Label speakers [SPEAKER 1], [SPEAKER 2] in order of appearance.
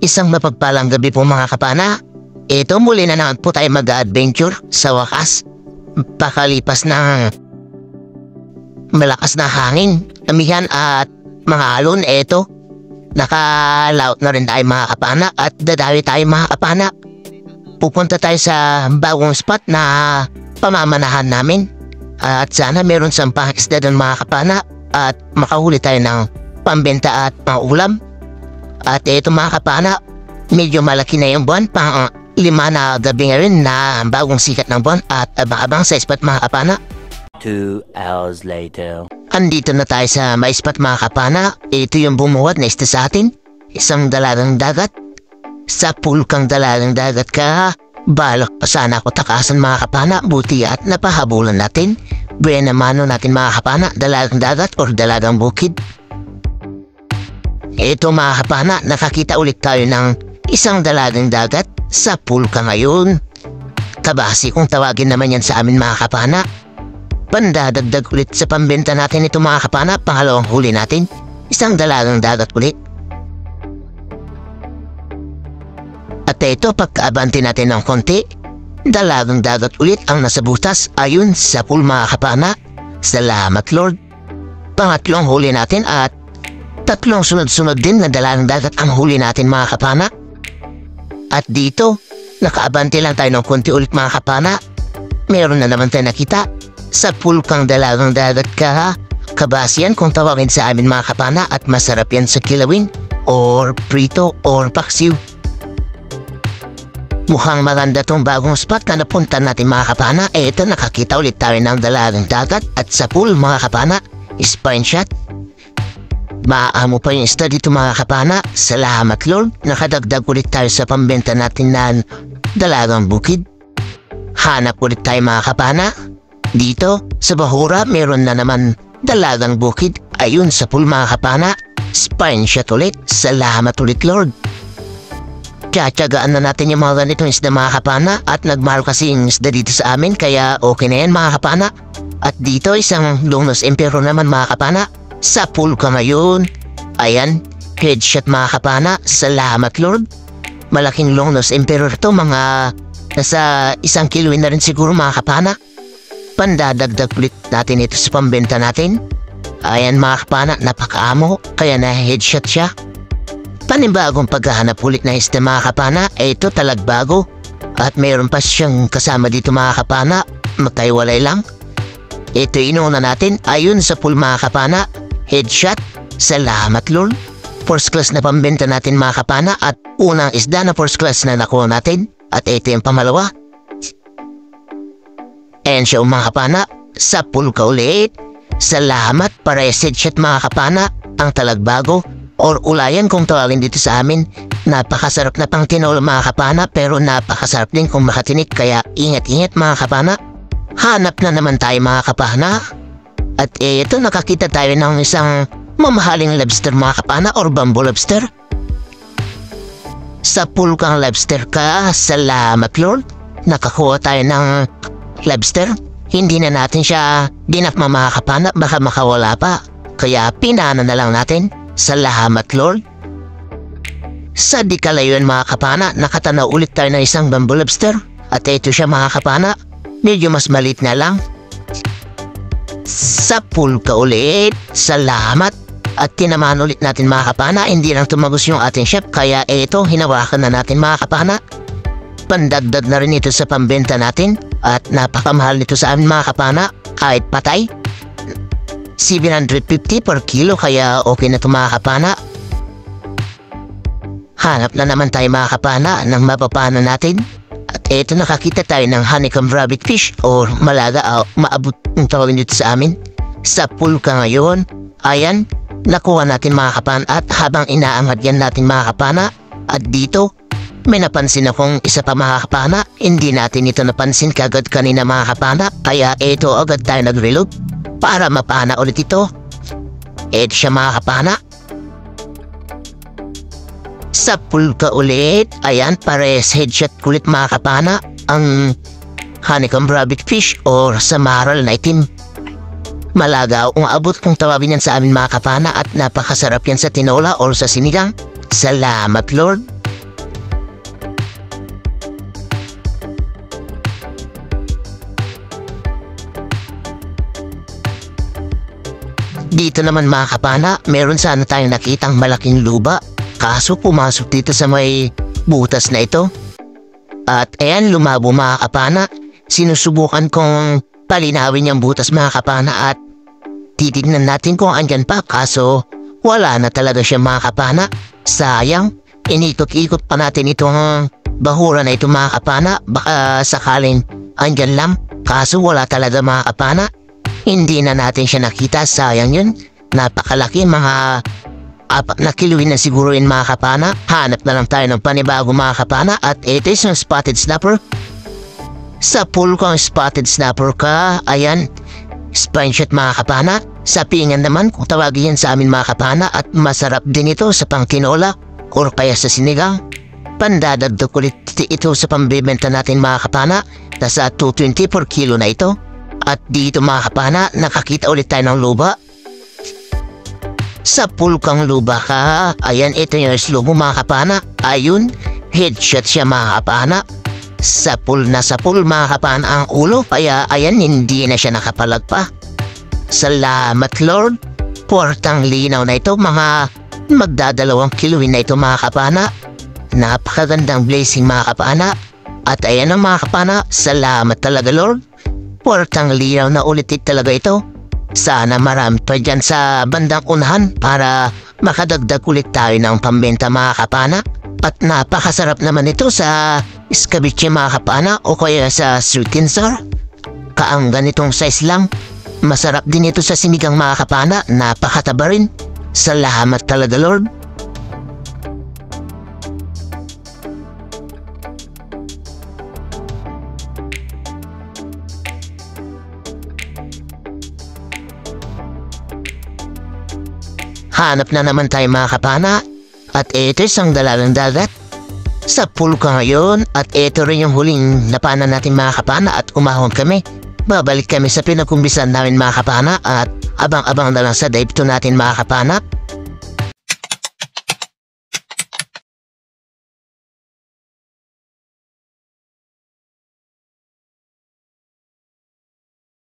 [SPEAKER 1] Isang mapagpalang gabi po mga kapana. Ito muli na naman po tayo mag-adventure sa wakas. Pakalipas ng malakas na hangin, amihan at mga alon, eto. Nakalaot na rin tayo mga kapana at dadawi tayo mga kapana. Pupunta tayo sa bagong spot na pamamanahan namin. At sana meron sampang isda doon mga kapana at makahuli tayo ng pambenta at mga ulam. At ito mga kapana, medyo malaki na yung buwan, pang 5 na gabi nga rin na bagong sikat ng buwan at abang-abang sa spot mga kapana.
[SPEAKER 2] 2 hours later.
[SPEAKER 1] Andito na tayo sa may spot mga kapana. Ito yung bumuhat na isda sa atin. Isang dalagang dagat. Sa pulkang dalagang dagat ka. Balak pa sana ako takasan mga kapana. Buti at napahabulan natin. Buena mano natin mga kapana. Dalagang dagat or dalagang bukid. Ito mga kapana, nakakita ulit tayo ng isang dalagang dagat sa pulka ngayon. Kabasi kung tawagin naman yan sa amin mga kapana. Pandadagdag ulit sa pambenta natin ito mga kapana, pangalawang huli natin. Isang dalagang dagat ulit. At ito, pagkaabante natin ng konti, dalagang dagat ulit ang nasa butas ayun sa pool mga kapana. Salamat Lord. Pangatlong huli natin at tatlong sunod-sunod din na dalagang dagat ang huli natin mga kapana. At dito, nakaabante lang tayo ng konti ulit mga kapana. Meron na naman tayo nakita sa pulkang dalagang dagat ka. Kabasiyan kung tawagin sa amin mga kapana at masarap yan sa kilawin or prito or paksiw. Mukhang maganda tong bagong spot na napunta natin mga kapana. Eto, nakakita ulit tayo ng dalagang dagat at sa pool mga kapana. Spine shot. Maamo pa yung isda dito mga kapana. Salamat Lord. Nakadagdag ulit tayo sa pambenta natin na dalagang bukid. Hanap ulit tayo mga kapana. Dito sa Bahura meron na naman dalagang bukid. Ayun sa pool mga kapana. Spine shot ulit. Salamat ulit Lord. Tsatsagaan na natin yung mga ganitong isda mga kapana. At nagmahal kasi yung isda dito sa amin. Kaya okay na yan mga kapana. At dito isang Longnos Emperor naman mga kapana. Sa pool ka ngayon. Ayan, headshot mga kapana. Salamat Lord. Malaking Longnos Emperor to, mga nasa 1 kilo na rin siguro mga kapana. Pandadagdag ulit natin ito sa pambenta natin. Ayan mga kapana, napakaamo, kaya na headshot siya. Panibagong paghahanap ulit na isda mga kapana. Ito talagbago. At mayroon pa siyang kasama dito mga kapana. Magkaiwalay lang. Ito inuuna natin, ayun sa pool mga kapana. Headshot. Salamat Lord. First class na pambenta natin mga kapana at unang isda na first class na nakuha natin. At ito yung pamalawa. And siya mga kapana, sa pool ka ulit. Salamat para headshot mga kapana. Ang talagbago or ulayan kung tawagin dito sa amin. Napakasarap na pang tinola mga kapana pero napakasarap din kung makatinik kaya ingat-ingat mga kapana. Hanap na naman tayo mga kapana. At ito nakakita tayo ng isang mamahaling lobster mga kapana or bamboo lobster. Sa pool kang lobster ka. Salamat Lord. Nakakuha tayo ng lobster. Hindi na natin siya dinakma mga kapana. Baka makawala pa. Kaya pinana na lang natin. Salamat Lord. Sa di kalayuan mga kapana, nakatanaw ulit tayo ng isang bamboo lobster. At ito siya mga kapana. Medyo mas maliit na lang. Sa pool ka ulit. Salamat. At tinamaan ulit natin mga kapana. Hindi lang tumagos yung ating chef. Kaya ito, hinawakan na natin mga kapana. Pandagdag na rin ito sa pambenta natin. At napakamahal nito sa amin mga kapana. Kahit patay. 750 per kilo. Kaya okay na ito mga kapana. Hanap na naman tayo mga kapana ng mapapana natin. At eto nakakita tayo ng honeycomb rabbit fish or malaga maabot ang tawagin dito sa amin. Sa pool ka ngayon. Ayan, nakuha natin mga kapana at habang inaangat yan natin mga kapana. At dito, may napansin akong isa pa mga kapana. Hindi natin ito napansin kagad kanina mga kapana. Kaya eto agad tayo nag-reload para mapana ulit ito. Eto siya mga kapana. Sa pool ka ulit. Ayan, pares headshot ulit mga kapana. Ang honeycomb rabbit fish or samaral na itim. Malagaw, umaabot kung tawagin yan sa amin mga kapana at napakasarap yan sa tinola or sa sinigang. Salamat Lord. Dito naman mga kapana, meron sana tayong nakitang malaking luba. Kaso pumasok dito sa may butas na ito. At ayan, lumabo mga kapana. Sinusubukan kong palinawin yung butas mga kapana at titignan natin kung andyan pa. Kaso wala na talaga siya mga kapana. Sayang, inikot-ikot pa natin itong bahura na ito mga kapana. Baka sakaling andyan lang. Kaso wala talaga mga kapana. Hindi na natin siya nakita, sayang yun. Napakalaki, mga 4 na kiluhin na siguro yun mga kapana. Hanap na lang tayo ng panibago mga kapana. At ito yung spotted snapper. Sa pool ko ang spotted snapper ka. Ayan, spine shot mga kapana. Sa pingan naman kung tawagin yan sa amin mga kapana. At masarap din ito sa pangtinola or kaya sa sinigang. Pandadagdag ulit ito sa pambibenta natin mga kapana. Nasa 220 per kilo na ito. At dito mga kapana, nakakita ulit tayo ng luba. Sa pool kang luba ka. Ayan, ito yung slow mo mga kapana. Ayun, headshot siya mga kapana. Sa pool mga kapana ang ulo. Kaya ayan, hindi na siya nakapalag pa. Salamat Lord. Portang linaw na ito, mga magdadalawang kiluhin na ito mga kapana. Napakagandang blazing mga kapana. At ayan ang mga kapana, salamat talaga Lord. Portang linaw na ulit talaga ito. Sana marami pa dyan sa bandang unahan para makadagdag ulit tayo ng pambenta mga kapana. At napakasarap naman ito sa escabeche mga kapana o kaya sa sweet and sour. Kaang ganitong size lang. Masarap din ito sa sinigang mga kapana. Napakataba rin. Salamat talaga Lord. Hanap na naman tayo mga kapana. At ito isang dalalang dagat. Sa pool ka ngayon. At ito rin yung huling napanan natin mga kapana. At umahon kami. Babalik kami sa pinagkumbisan namin mga kapana. At abang-abang na lang sa dive to natin mga kapana.